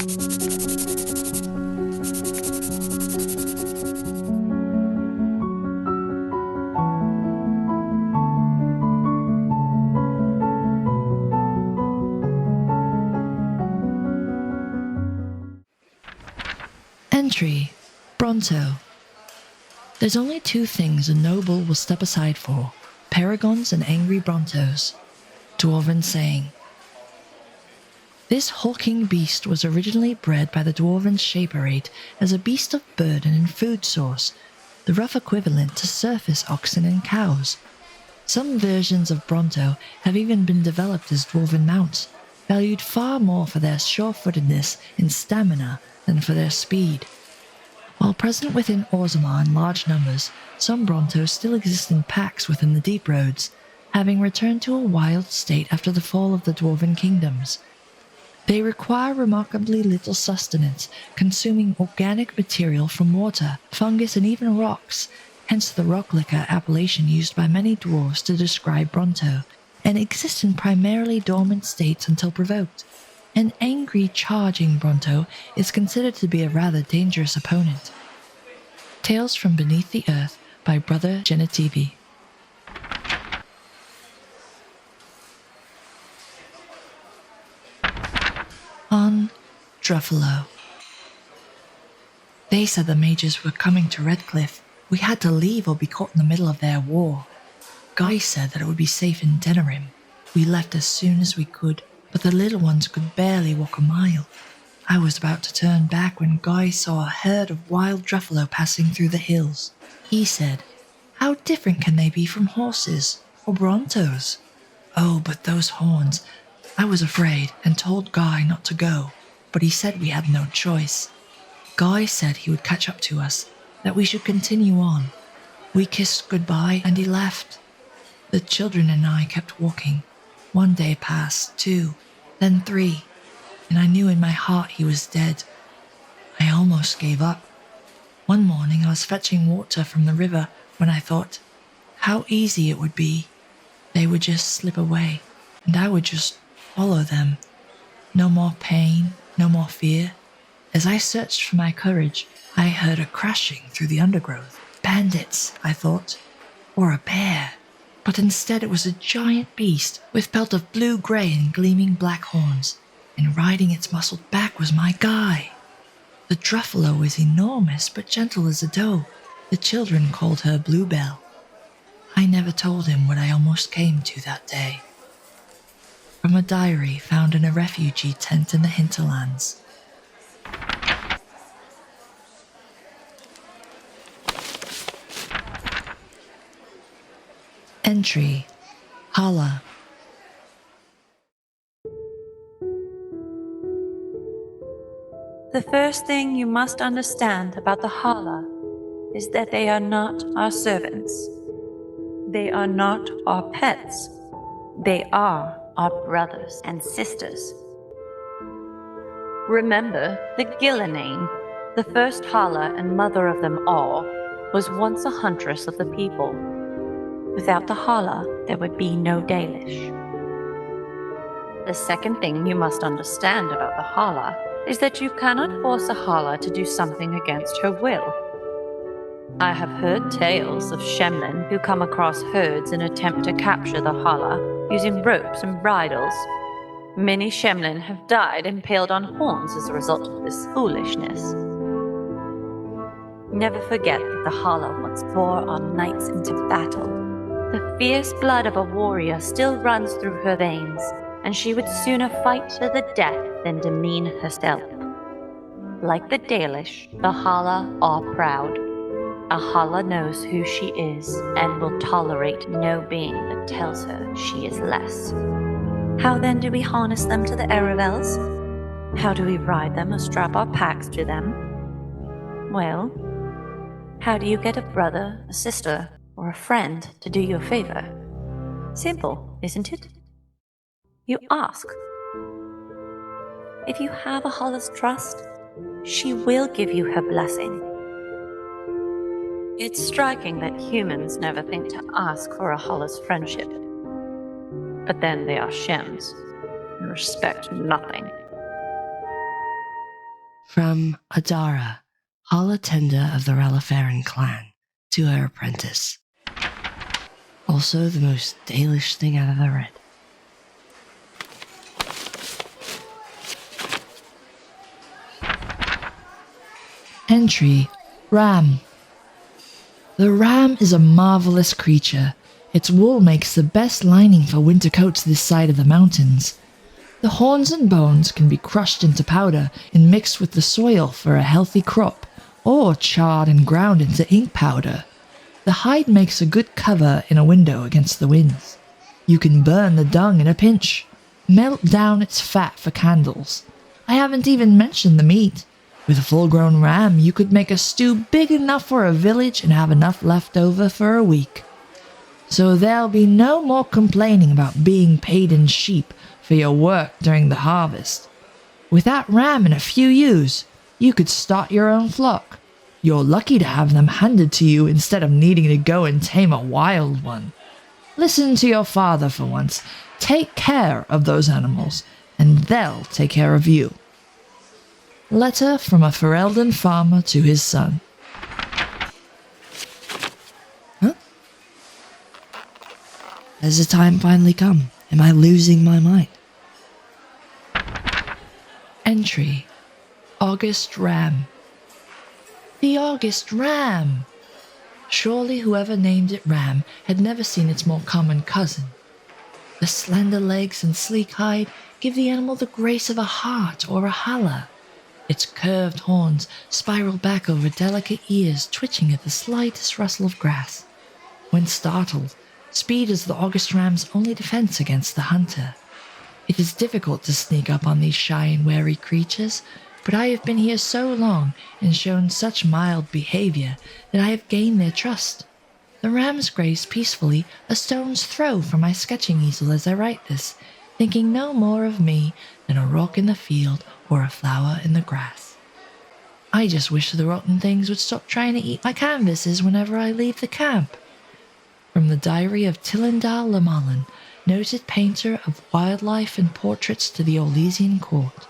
Entry, Bronto. There's only two things a noble will step aside for, paragons and angry Brontos. Dwarven saying. This hulking beast was originally bred by the Dwarven Shaperate as a beast of burden and food source, the rough equivalent to surface oxen and cows. Some versions of Bronto have even been developed as Dwarven mounts, valued far more for their sure-footedness and stamina than for their speed. While present within Orzammar in large numbers, some Brontos still exist in packs within the deep roads, having returned to a wild state after the fall of the Dwarven kingdoms. They require remarkably little sustenance, consuming organic material from water, fungus, and even rocks, hence the rock liquor appellation used by many dwarves to describe Bronto, and exist in primarily dormant states until provoked. An angry, charging Bronto is considered to be a rather dangerous opponent. Tales from Beneath the Earth by Brother Genitivi. On Druffalo. They said the mages were coming to Redcliffe. We had to leave or be caught in the middle of their war. Guy said that it would be safe in Denerim. We left as soon as we could, but the little ones could barely walk a mile. I was about to turn back when Guy saw a herd of wild Druffalo passing through the hills. He said, "How different can they be from horses or Brontos? Oh, but those horns." I was afraid and told Guy not to go, but he said we had no choice. Guy said he would catch up to us, that we should continue on. We kissed goodbye and he left. The children and I kept walking. One day passed, 2, then 3, and I knew in my heart he was dead. I almost gave up. One morning I was fetching water from the river when I thought, how easy it would be. They would just slip away, and I would just follow them. No more pain, no more fear. As I searched for my courage, I heard a crashing through the undergrowth. Bandits, I thought, or a bear. But instead it was a giant beast with pelt of blue-grey and gleaming black horns, and riding its muscled back was my Guy. The Druffalo was enormous but gentle as a doe. The children called her Bluebell. I never told him what I almost came to that day. From a diary found in a refugee tent in the hinterlands. Entry, Hala. The first thing you must understand about the Hala is that they are not our servants. They are not our pets. They are our brothers and sisters. Remember, the Gillenane, the first Hala and mother of them all, was once a huntress of the people. Without the Hala, there would be no Dalish. The second thing you must understand about the Hala is that you cannot force a Hala to do something against her will. I have heard tales of Shemlin who come across herds and attempt to capture the Hala using ropes and bridles. Many Shemlin have died impaled on horns as a result of this foolishness. Never forget that the Hala once bore our knights into battle. The fierce blood of a warrior still runs through her veins, and she would sooner fight to the death than demean herself. Like the Dalish, the Hala are proud. A Hala knows who she is and will tolerate no being that tells her she is less. How then do we harness them to the Eravels? How do we ride them or strap our packs to them? Well, how do you get a brother, a sister, or a friend to do you a favor? Simple, isn't it? You ask. If you have a Hala's trust, she will give you her blessing. It's striking that humans never think to ask for a Hala's friendship. But then they are Shems, and respect nothing. From Adara, halla-tender of the Ralaferin Clan, to her apprentice. Also the most dalish thing I've ever read. Entry: Ram. The ram is a marvelous creature. Its wool makes the best lining for winter coats this side of the mountains. The horns and bones can be crushed into powder and mixed with the soil for a healthy crop, or charred and ground into ink powder. The hide makes a good cover in a window against the winds. You can burn the dung in a pinch. Melt down its fat for candles. I haven't even mentioned the meat. With a full-grown ram, you could make a stew big enough for a village and have enough left over for a week. So there'll be no more complaining about being paid in sheep for your work during the harvest. With that ram and a few ewes, you could start your own flock. You're lucky to have them handed to you instead of needing to go and tame a wild one. Listen to your father for once. Take care of those animals, and they'll take care of you. Letter from a Ferelden farmer to his son. Huh? Has the time finally come? Am I losing my mind? Entry: August Ram. The August Ram! Surely whoever named it Ram had never seen its more common cousin. The slender legs and sleek hide give the animal the grace of a hart or a halla. Its curved horns spiral back over delicate ears, twitching at the slightest rustle of grass. When startled, speed is the August Ram's only defense against the hunter. It is difficult to sneak up on these shy and wary creatures, but I have been here so long and shown such mild behavior that I have gained their trust. The rams graze peacefully a stone's throw from my sketching easel as I write this, thinking no more of me than a rock in the field or a flower in the grass. I just wish the rotten things would stop trying to eat my canvases whenever I leave the camp. From the diary of Tillendal Lamallin, noted painter of wildlife and portraits to the Orlesian court.